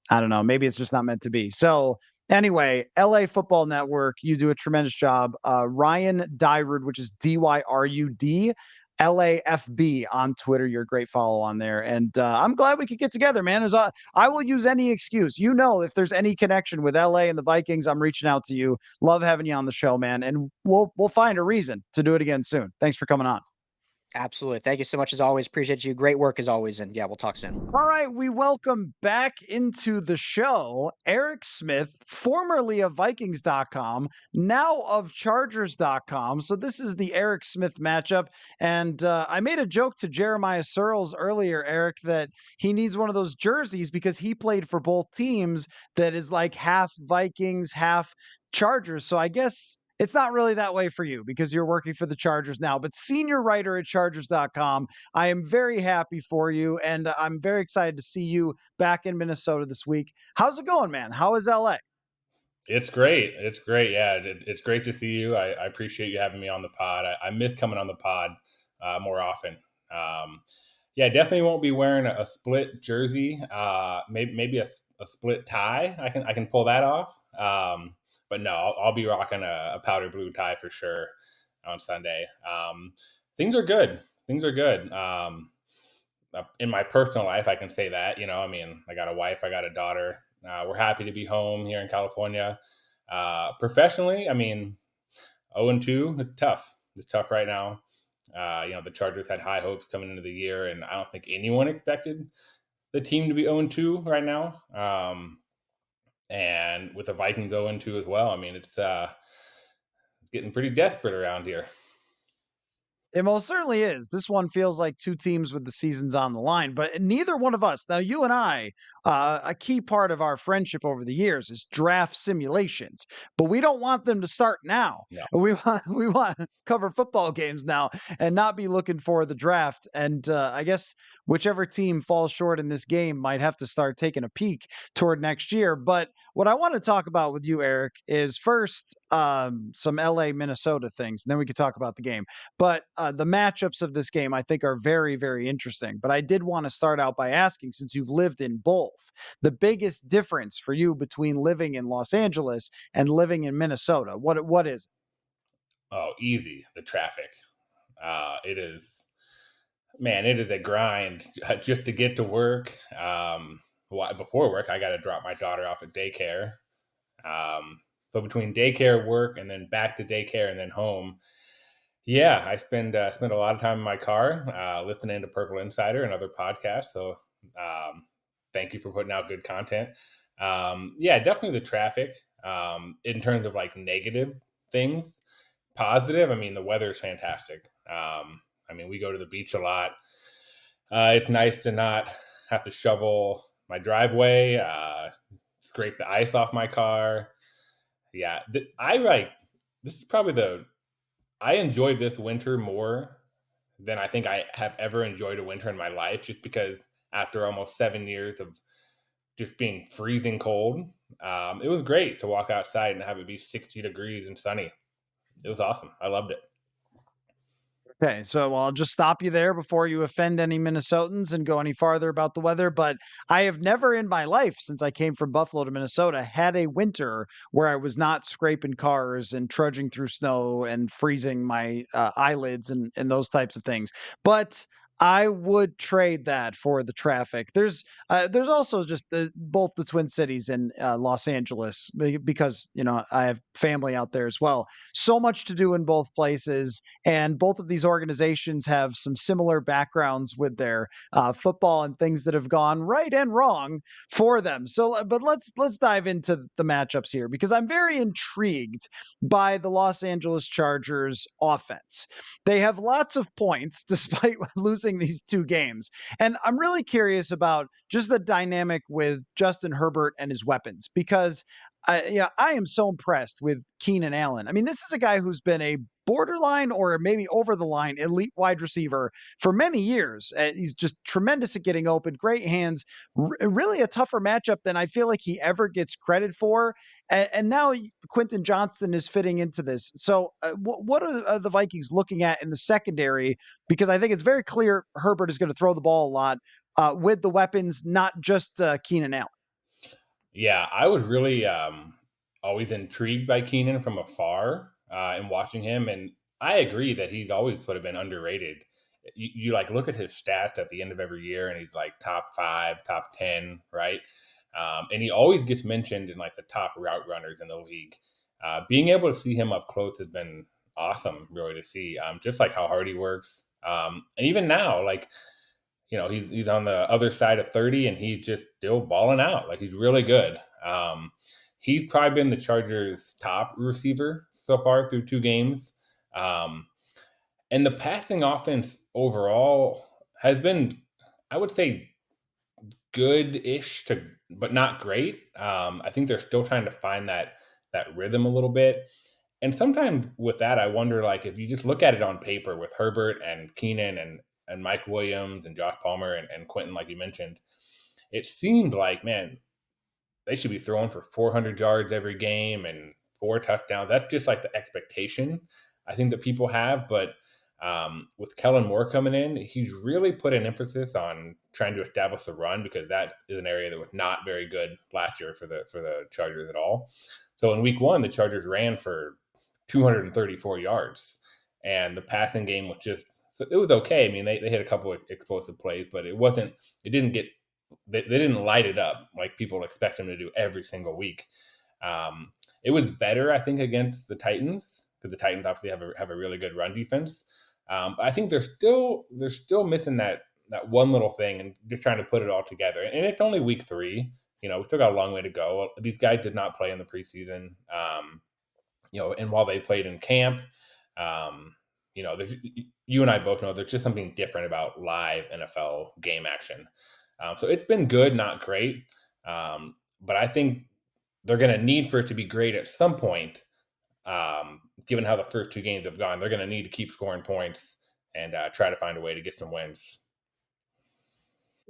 I don't know, maybe it's just not meant to be. So, anyway, LA Football Network, you do a tremendous job. Ryan Dyrud, which is Dyrud. LAFB on Twitter. You're a great follow on there. And I'm glad we could get together, man. I will use any excuse. If there's any connection with LA and the Vikings, I'm reaching out to you. Love having you on the show, man. And we'll find a reason to do it again soon. Thanks for coming on. Absolutely. Thank you so much as always. Appreciate you. Great work as always. And yeah, we'll talk soon. All right, we welcome back into the show Eric Smith, formerly of Vikings.com, now of Chargers.com. So this is the Eric Smith matchup. And I made a joke to Jeremiah Searles earlier, Eric, that he needs one of those jerseys because he played for both teams that is like half Vikings, half Chargers. So I guess it's not really that way for you because you're working for the Chargers now, but senior writer at Chargers.com. I am very happy for you, and I'm very excited to see you back in Minnesota this week. How's it going, man? How is LA? It's great. It's great. Yeah, it's great to see you. I appreciate you having me on the pod. I miss coming on the pod more often. Um, yeah, definitely won't be wearing a split jersey. Maybe a split tie. I can pull that off. But no, I'll be rocking a powder blue tie for sure on Sunday. Things are good. Things are good. In my personal life, I can say that. I mean, I got a wife, I got a daughter. We're happy to be home here in California. Professionally, I mean, 0-2, it's tough. It's tough right now. The Chargers had high hopes coming into the year, and I don't think anyone expected the team to be 0-2 right now. And with the Vikings 0-2 as well, I mean, it's getting pretty desperate around here. It most certainly is. This one feels like two teams with the seasons on the line, but neither one of us, now you and I, a key part of our friendship over the years is draft simulations, but we don't want them to start now. No. We want to cover football games now and not be looking for the draft. And I guess whichever team falls short in this game might have to start taking a peek toward next year. But what I want to talk about with you, Eric, is first some LA Minnesota things, and then we could talk about the game. But the matchups of this game, I think, are very, very interesting. But I did want to start out by asking, since you've lived in both, the biggest difference for you between living in Los Angeles and living in Minnesota. What is Oh, easy. The traffic. It is, man, it is a grind just to get to work. Before work, I got to drop my daughter off at daycare. So between daycare, work, and then back to daycare and then home, yeah, I spend a lot of time in my car listening to Purple Insider and other podcasts. So thank you for putting out good content. Yeah, definitely the traffic. In terms of like negative things, positive. I mean, the weather is fantastic. I mean, we go to the beach a lot. It's nice to not have to shovel my driveway, scrape the ice off my car. Yeah, I like. This is probably the I enjoyed this winter more than I think I have ever enjoyed a winter in my life, just because after almost 7 years of just being freezing cold, it was great to walk outside and have it be 60 degrees and sunny. It was awesome. I loved it. Okay, so I'll just stop you there before you offend any Minnesotans and go any farther about the weather. But I have never in my life, since I came from Buffalo to Minnesota, had a winter where I was not scraping cars and trudging through snow and freezing my eyelids and those types of things. But I would trade that for the traffic. There's also just both the Twin Cities and Los Angeles because I have family out there as well. So much to do in both places, and both of these organizations have some similar backgrounds with their football and things that have gone right and wrong for them. So, but let's dive into the matchups here because I'm very intrigued by the Los Angeles Chargers offense. They have lots of points despite losing these two games, and I'm really curious about just the dynamic with Justin Herbert and his weapons because I am so impressed with Keenan Allen. I mean, this is a guy who's been a borderline or maybe over the line elite wide receiver for many years. He's just tremendous at getting open, great hands, really a tougher matchup than I feel like he ever gets credit for. And now Quentin Johnston is fitting into this. So, what are the Vikings looking at in the secondary? Because I think it's very clear Herbert is going to throw the ball a lot with the weapons, not just Keenan Allen. Yeah, I was really always intrigued by Keenan from afar and watching him, and I agree that he's always sort of been underrated. You like look at his stats at the end of every year, and he's like top five, top 10, right? And he always gets mentioned in like the top route runners in the league. Being able to see him up close has been awesome, really, to see. Just like how hard he works, and even now, like he's on the other side of 30 and he's just still balling out. Like he's really good. He's probably been the Chargers' top receiver so far through two games. Um, and the passing offense overall has been, I would say, good-ish to, but not great. I think they're still trying to find that rhythm a little bit. And sometimes with that, I wonder, like, if you just look at it on paper with Herbert and Keenan and Mike Williams and Josh Palmer and Quentin, like you mentioned, it seemed like, man, they should be throwing for 400 yards every game and 4 touchdowns. That's just like the expectation I think that people have. But with Kellen Moore coming in, he's really put an emphasis on trying to establish the run, because that is an area that was not very good last year for the Chargers at all. So in week one, the Chargers ran for 234 yards, and the passing game was just, so it was okay. I mean, they hit a couple of explosive plays, but it didn't get, they didn't light it up like people expect them to do every single week. It was better, I think, against the Titans, because the Titans obviously have a really good run defense. But I think they're still missing that one little thing, and just trying to put it all together. And it's only week 3. We still got a long way to go. These guys did not play in the preseason. And while they played in camp, um, there's, you and I both know there's just something different about live NFL game action. So it's been good, not great. But I think they're going to need for it to be great at some point. Given how the first 2 games have gone, they're going to need to keep scoring points and try to find a way to get some wins.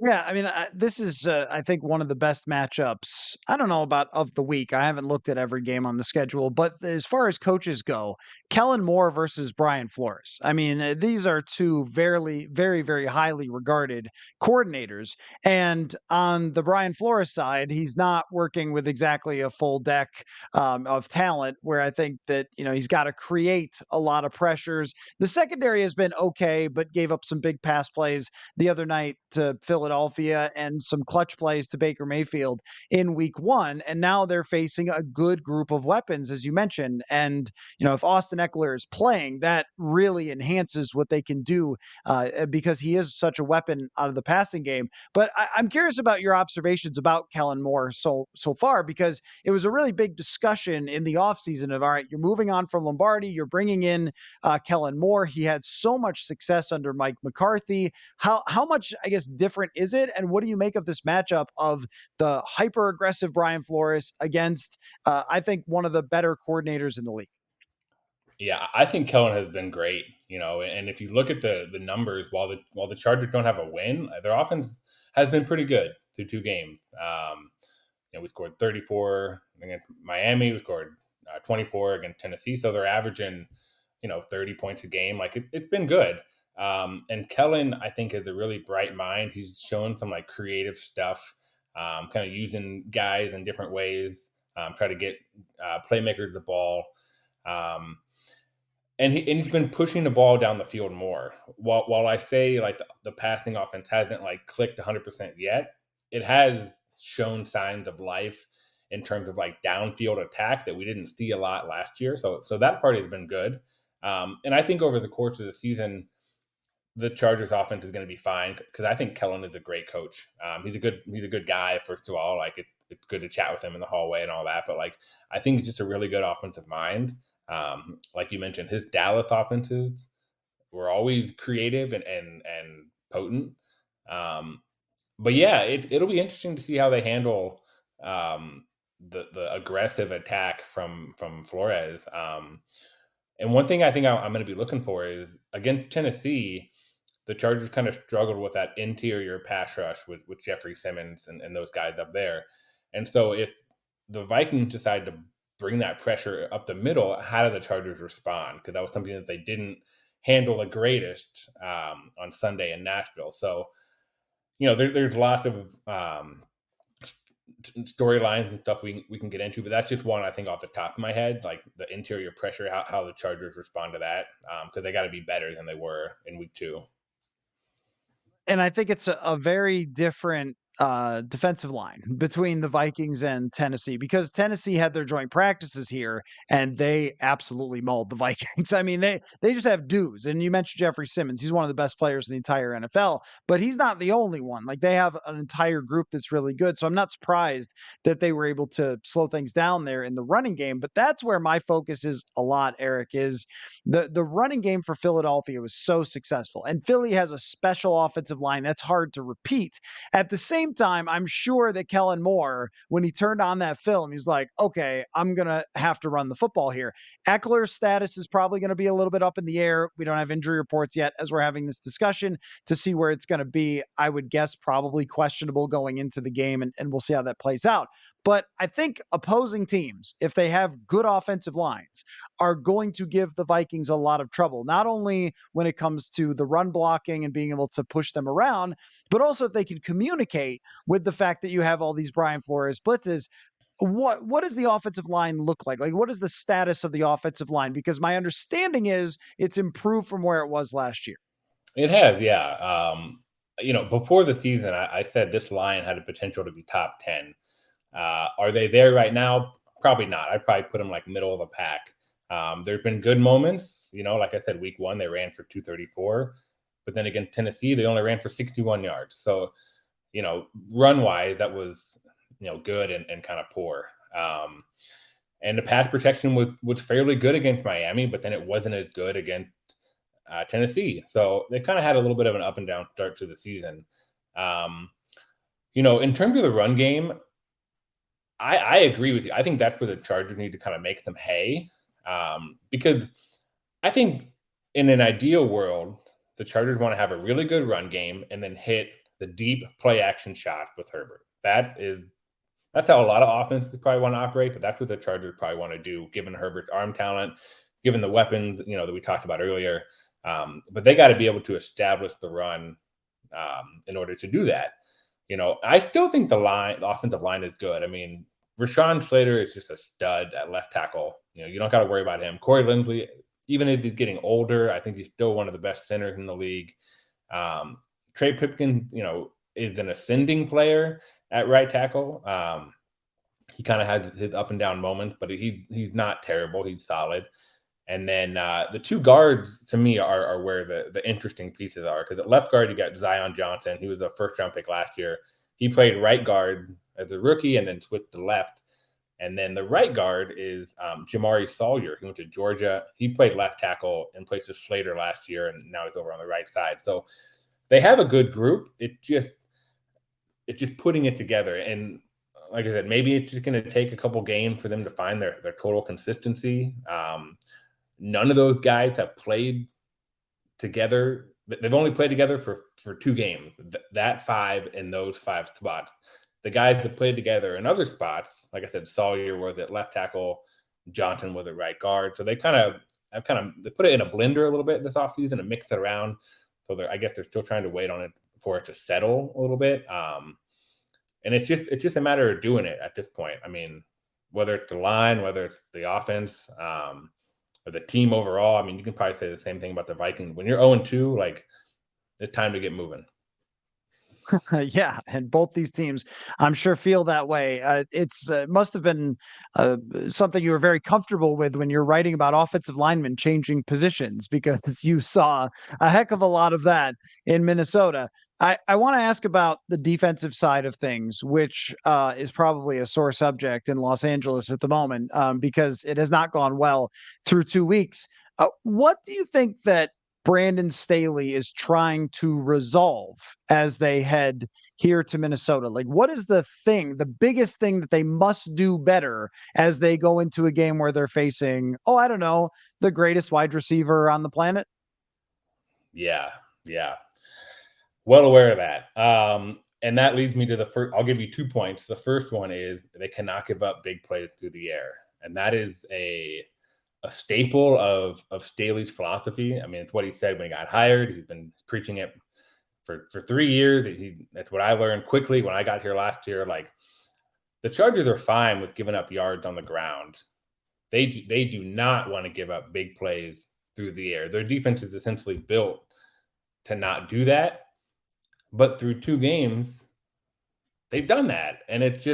Yeah, I mean, this is, I think, one of the best matchups. I don't know about of the week. I haven't looked at every game on the schedule, but as far as coaches go, Kellen Moore versus Brian Flores. I mean, these are two very, very, very highly regarded coordinators. And on the Brian Flores side, he's not working with exactly a full deck of talent, where I think that, he's got to create a lot of pressures. The secondary has been okay, but gave up some big pass plays the other night to Philadelphia and some clutch plays to Baker Mayfield in week 1. And now they're facing a good group of weapons, as you mentioned. And, if Austin Eckler is playing, that really enhances what they can do because he is such a weapon out of the passing game. But I'm curious about your observations about Kellen Moore so far, because it was a really big discussion in the offseason of, all right, you're moving on from Lombardi, you're bringing in Kellen Moore. He had so much success under Mike McCarthy. How much, I guess, different is it? And what do you make of this matchup of the hyper aggressive Brian Flores against, I think, one of the better coordinators in the league? Yeah, I think Kellen has been great. And if you look at the numbers, while the Chargers don't have a win, their offense has been pretty good through 2 games. We scored 34 against Miami. We scored 24 against Tennessee. So they're averaging, 30 points a game. Like, it's been good. And Kellen, I think, is a really bright mind. He's shown some like creative stuff, kind of using guys in different ways, try to get playmakers the ball. Um, and he's been pushing the ball down the field more. While I say, like, the passing offense hasn't like clicked 100% yet, it has shown signs of life in terms of like downfield attack that we didn't see a lot last year. So that part has been good. And I think over the course of the season, the Chargers offense is going to be fine, because I think Kellen is a great coach. He's a good guy. First of all, like, it's good to chat with him in the hallway and all that. But like, I think he's just a really good offensive mind. Like you mentioned, his Dallas offenses were always creative and potent. Um, but yeah, it'll be interesting to see how they handle the aggressive attack from Flores. And one thing I think I'm going to be looking for is, against Tennessee, the Chargers kind of struggled with that interior pass rush with Jeffrey Simmons and those guys up there. And so if the Vikings decide to bring that pressure up the middle, how do the Chargers respond? Because that was something that they didn't handle the greatest on Sunday in Nashville. So, there's lots of storylines and stuff we can get into, but that's just one I think off the top of my head, like the interior pressure, how the Chargers respond to that, because they got to be better than they were in week 2. And I think it's a very different defensive line between the Vikings and Tennessee, because Tennessee had their joint practices here and they absolutely mauled the Vikings. I mean, they just have dudes. And you mentioned Jeffrey Simmons. He's one of the best players in the entire NFL, but he's not the only one. Like, they have an entire group that's really good. So I'm not surprised that they were able to slow things down there in the running game. But that's where my focus is a lot, Eric, is the running game for Philadelphia was so successful. And Philly has a special offensive line that's hard to repeat. At the same same time, I'm sure that Kellen Moore, when he turned on that film, he's like, okay, I'm going to have to run the football here. Eckler's status is probably going to be a little bit up in the air. We don't have injury reports yet as we're having this discussion to see where it's going to be. I would guess probably questionable going into the game, and we'll see how that plays out. But I think opposing teams, if they have good offensive lines, are going to give the Vikings a lot of trouble, not only when it comes to the run blocking and being able to push them around, but also if they can communicate with the fact that you have all these Brian Flores blitzes. What does the offensive line look like? Like, what is the status of the offensive line? Because my understanding is it's improved from where it was last year. It has, yeah. Before the season, I said this line had a potential to be top 10. Are they there right now? Probably not. I'd probably put them like middle of the pack. There've been good moments. Like I said, week 1, they ran for 234. But then against Tennessee, they only ran for 61 yards. So, run-wise, that was, good and kind of poor. And the pass protection was fairly good against Miami, but then it wasn't as good against Tennessee. So they kind of had a little bit of an up and down start to the season. In terms of the run game, I agree with you. I think that's where the Chargers need to kind of make some hay, because I think in an ideal world, the Chargers want to have a really good run game and then hit the deep play action shot with Herbert. That's how a lot of offenses probably want to operate, but that's what the Chargers probably want to do, given Herbert's arm talent, given the weapons, that we talked about earlier. But they got to be able to establish the run in order to do that. I still think the offensive line is good. I mean, Rashawn Slater is just a stud at left tackle. You don't got to worry about him. Corey Linsley, even if he's getting older, I think he's still one of the best centers in the league. Trey Pipkin, is an ascending player at right tackle. He kind of had his up and down moments, but he's not terrible. He's solid. And then the two guards, to me, are where the interesting pieces are. Because at left guard, you got Zion Johnson. He was a first-round pick last year. He played right guard as a rookie and then switched to left. And then the right guard is Jamari Sawyer. He went to Georgia. He played left tackle in place of Slater last year, and now he's over on the right side. So they have a good group. It's just putting it together. And like I said, maybe it's just going to take a couple games for them to find their total consistency. None of those guys have played together. They've only played together for 2 games. That 5 in those 5 spots. The guys that played together in other spots, like I said, Sawyer was at left tackle, Johnson was at right guard. So they put it in a blender a little bit this offseason and mixed it around. So I guess they're still trying to wait on it for it to settle a little bit. And it's just a matter of doing it at this point. I mean, whether it's the line, whether it's the offense, or the team overall. I mean, you can probably say the same thing about the Vikings. When you're 0-2, like, it's time to get moving. Yeah, and both these teams, I'm sure, feel that way. It's must have been something you were very comfortable with when you're writing about offensive linemen changing positions, because you saw a heck of a lot of that in Minnesota. I want to ask about the defensive side of things, which is probably a sore subject in Los Angeles at the moment, because it has not gone well through 2 weeks. What do you think that Brandon Staley is trying to resolve as they head here to Minnesota? Like, what is the biggest thing that they must do better as they go into a game where they're facing, I don't know, the greatest wide receiver on the planet? Yeah. Well aware of that. And that leads me to the first. I'll give you 2 points. The first one is they cannot give up big plays through the air. And that is a staple of Staley's philosophy. I mean, it's what he said when he got hired. He's been preaching it for 3 years. That's what I learned quickly when I got here last year. Like, the Chargers are fine with giving up yards on the ground. They do not want to give up big plays through the air. Their defense is essentially built to not do that. But through 2 games, they've done that. And it's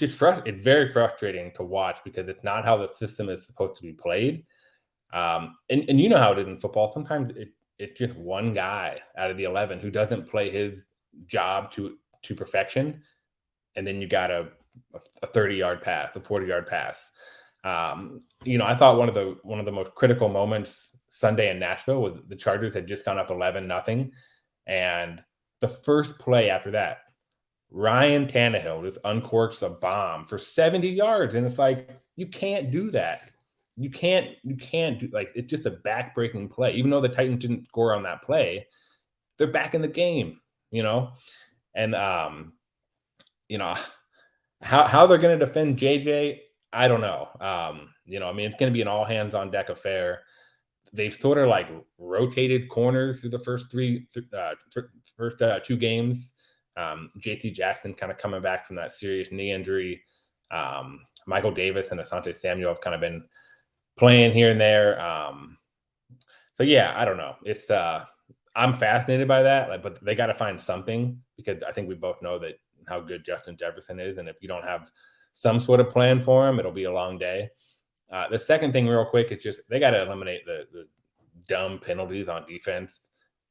very frustrating to watch, because it's not how the system is supposed to be played. And you know how it is in football. Sometimes it's just one guy out of the 11 who doesn't play his job to perfection. And then you got a 30-yard pass, a 40-yard pass. I thought one of the most critical moments Sunday in Nashville was the Chargers had just gone up 11-0. And the first play after that, Ryan Tannehill just uncorks a bomb for 70 yards, and it's like you can't do that. You can't do like it's just a back-breaking play. Even though the Titans didn't score on that play, they're back in the game, you know? And you know, how they're going to defend JJ, I don't know. I mean, it's going to be an all hands on deck affair. They've sort of like rotated corners through the first two games. JC Jackson kind of coming back from that serious knee injury. Michael Davis and Asante Samuel have kind of been playing here and there. So yeah, I don't know. It's I'm fascinated by that, like, but they got to find something because I think we both know that how good Justin Jefferson is, and if you don't have some sort of plan for him, it'll be a long day. The second thing, real quick, it's just they got to eliminate the dumb penalties on defense.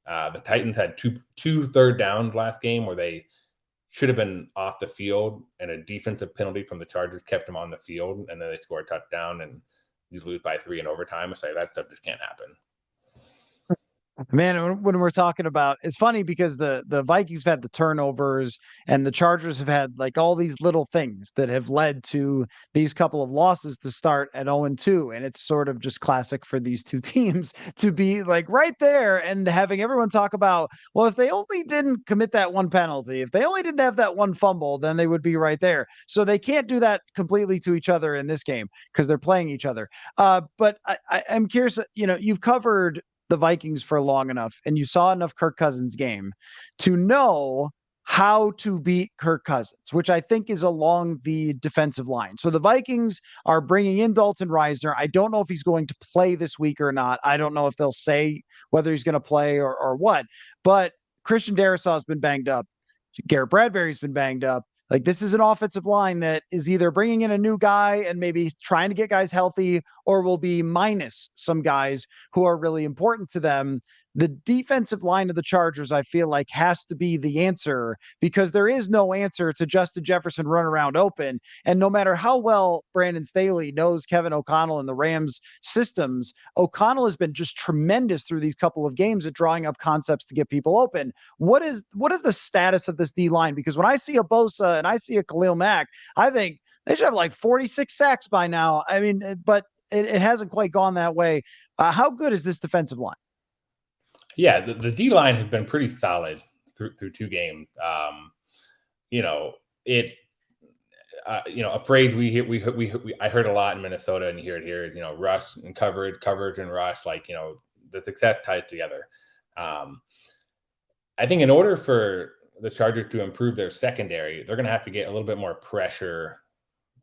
The Titans had two third downs last game where they should have been off the field, and a defensive penalty from the Chargers kept them on the field, and then they score a touchdown and you lose by 3 in overtime. It's like that stuff just can't happen. Man, when we're talking about, it's funny because the Vikings have had the turnovers and the Chargers have had like all these little things that have led to these couple of losses to start at 0-2. And it's sort of just classic for these two teams to be like right there and having everyone talk about, well, if they only didn't commit that one penalty, if they only didn't have that one fumble, then they would be right there. So they can't do that completely to each other in this game because they're playing each other. But I'm curious, you've covered the Vikings for long enough and you saw enough Kirk Cousins game to know how to beat Kirk Cousins, which I think is along the defensive line. So the Vikings are bringing in Dalton Reisner. I don't know if he's going to play this week or not. I don't know if they'll say whether he's going to play or what, but Christian Darrisaw has been banged up. Garrett Bradbury's been banged up. Like this is an offensive line that is either bringing in a new guy and maybe trying to get guys healthy or will be minus some guys who are really important to them. The defensive line of the Chargers, I feel like, has to be the answer because there is no answer to Justin Jefferson run around open. And no matter how well Brandon Staley knows Kevin O'Connell and the Rams systems, O'Connell has been just tremendous through these couple of games at drawing up concepts to get people open. What is the status of this D line? Because when I see a Bosa and I see a Khalil Mack, I think they should have like 46 sacks by now. I mean, but it hasn't quite gone that way. How good is this defensive line? Yeah, the D line has been pretty solid through two games. You know, it. A phrase I heard a lot in Minnesota, and you hear it here is rush and coverage and rush. Like the success ties together. I think in order for the Chargers to improve their secondary, they're going to have to get a little bit more pressure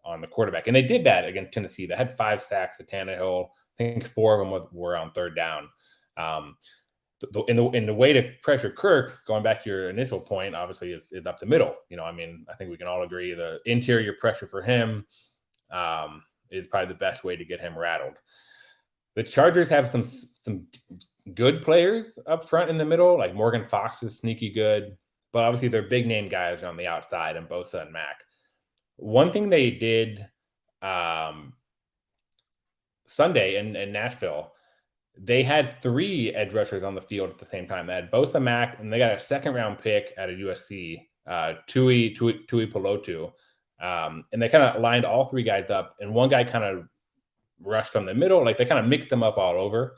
on the quarterback, and they did that against Tennessee. They had 5 sacks at Tannehill. I think 4 of them were on third down. In the way to pressure Kirk, going back to your initial point, obviously is up the middle. I mean, I think we can all agree the interior pressure for him is probably the best way to get him rattled. The Chargers have some good players up front in the middle, like Morgan Fox is sneaky good, but obviously they're big name guys on the outside and Bosa and Mack. One thing they did Sunday in Nashville, they had 3 edge rushers on the field at the same time. They had Bosa, Mack, and they got a second-round pick out of USC, Tui Pelotu. And they kind of lined all 3 guys up, and one guy kind of rushed from the middle. Like, they kind of mixed them up all over.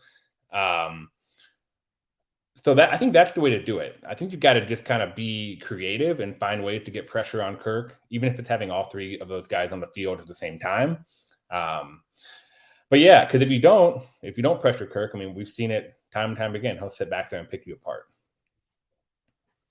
So I think that's the way to do it. I think you've got to just kind of be creative and find ways to get pressure on Kirk, even if it's having all 3 of those guys on the field at the same time. But yeah, because if you don't pressure Kirk, I mean, we've seen it time and time again. He'll sit back there and pick you apart.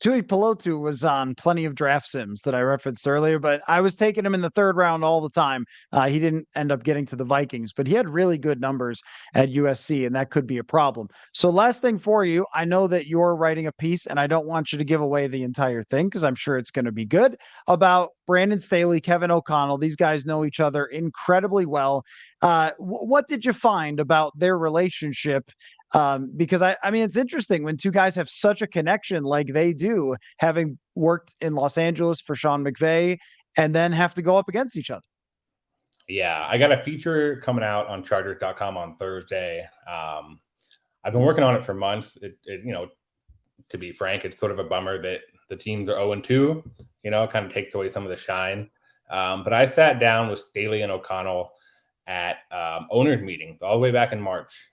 Tui Pelotu was on plenty of draft sims that I referenced earlier, but I was taking him in the 3rd round all the time. He didn't end up getting to the Vikings, but he had really good numbers at USC, and that could be a problem. So last thing for you, I know that you're writing a piece, and I don't want you to give away the entire thing because I'm sure it's going to be good, about Brandon Staley, Kevin O'Connell. These guys know each other incredibly well. What did you find about their relationship? Because I mean, it's interesting when 2 guys have such a connection like they do, having worked in Los Angeles for Sean McVay and then have to go up against each other. Yeah, I got a feature coming out on Chargers.com on Thursday. I've been working on it for months. To be frank, it's sort of a bummer that the teams are 0-2, it kind of takes away some of the shine. But I sat down with Staley and O'Connell at owners meetings all the way back in March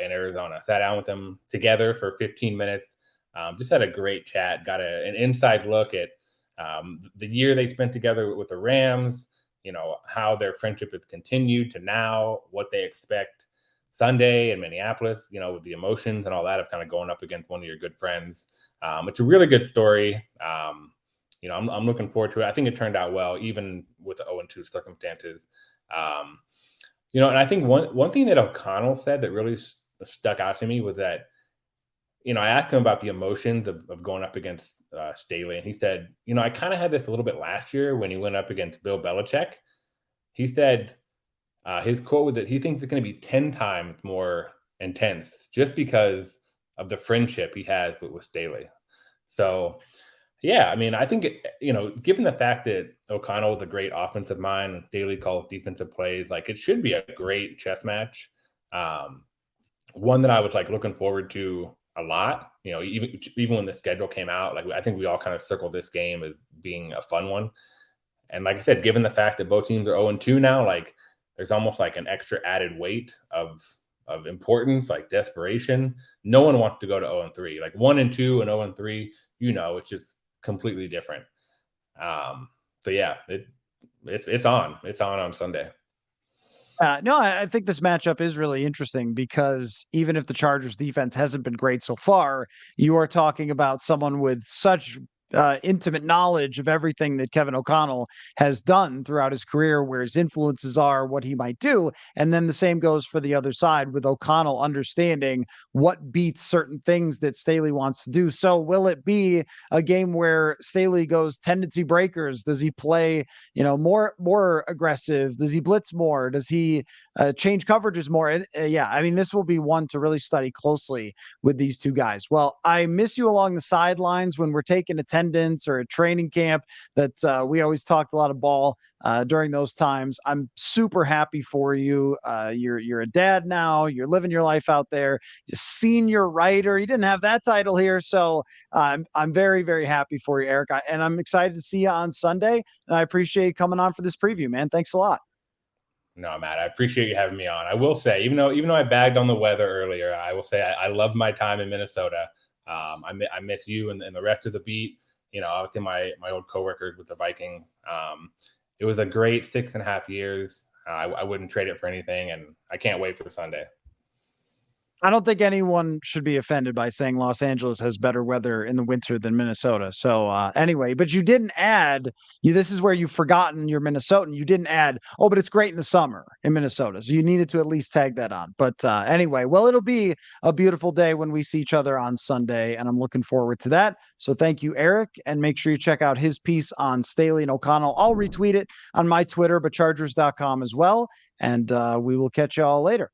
in Arizona. Sat down with them together for 15 minutes. Just had a great chat. Got an inside look at the year they spent together with the Rams. How their friendship has continued to now, what they expect Sunday in Minneapolis. With the emotions and all that of kind of going up against one of your good friends. It's a really good story. I'm looking forward to it. I think it turned out well, even with the 0-2 circumstances. And I think one thing that O'Connell said that really stuck out to me was that, I asked him about the emotions of going up against Staley, and he said, I kind of had this a little bit last year when he went up against Bill Belichick. He said his quote was that he thinks it's going to be 10 times more intense just because of the friendship he has with Staley. So, yeah, I think, given the fact that O'Connell is a great offensive mind and Staley calls defensive plays, like it should be a great chess match. One that I was looking forward to a lot, even when the schedule came out, I think we all kind of circled this game as being a fun one. And like I said, given the fact that both teams are 0-2 now, there's almost an extra added weight of importance, desperation. No one wants to go to 0-3, 1-2 and 0-3, it's just completely different. So yeah, it's on Sunday. No, I think this matchup is really interesting because even if the Chargers defense hasn't been great so far, you are talking about someone with such intimate knowledge of everything that Kevin O'Connell has done throughout his career, where his influences are, what he might do. And then the same goes for the other side with O'Connell understanding what beats certain things that Staley wants to do. So will it be a game where Staley goes tendency breakers? Does he play, more aggressive? Does he blitz more? Does he change coverages more? This will be one to really study closely with these two guys. Well, I miss you along the sidelines when we're taking attendance or a training camp that we always talked a lot of ball during those times. I'm super happy for you. You're a dad now. You're living your life out there. Senior writer. You didn't have that title here, so I'm very, very happy for you, Eric. And I'm excited to see you on Sunday. And I appreciate you coming on for this preview, man. Thanks a lot. No, Matt, I appreciate you having me on. I will say, even though I bagged on the weather earlier, I will say I love my time in Minnesota. I miss you and the rest of the beat. Obviously my old coworkers with the Vikings. It was a great 6.5 years. I wouldn't trade it for anything, and I can't wait for Sunday. I don't think anyone should be offended by saying Los Angeles has better weather in the winter than Minnesota. So anyway, but you didn't add, this is where you've forgotten you're Minnesotan. You didn't add, but it's great in the summer in Minnesota. So you needed to at least tag that on. But anyway, well, it'll be a beautiful day when we see each other on Sunday, and I'm looking forward to that. So thank you, Eric, and make sure you check out his piece on Staley and O'Connell. I'll retweet it on my Twitter, but Chargers.com as well. And we will catch you all later.